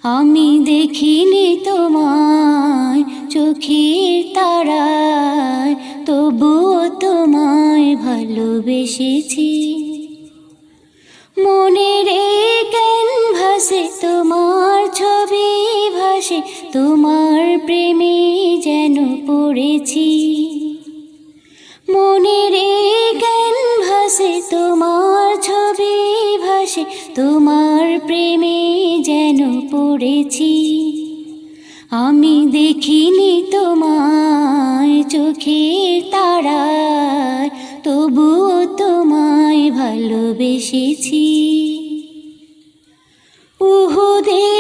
আমি দেখিনি তোমায় চোখের তারায়, তবুও তোমায় ভালোবেসেছি। মনের এই ক্যানভাসে তোমার ছবি ভাসে, তোমার প্রেমে যেন পড়েছি। মনের এই ক্যানভাসে তোমার ছবি ভাসে, তোমার প্রেমে যেন পড়েছি। আমি দেখিনি তোমায় চোখের তারায়, তবুও তোমায় ভালোবেসেছি। উহুদের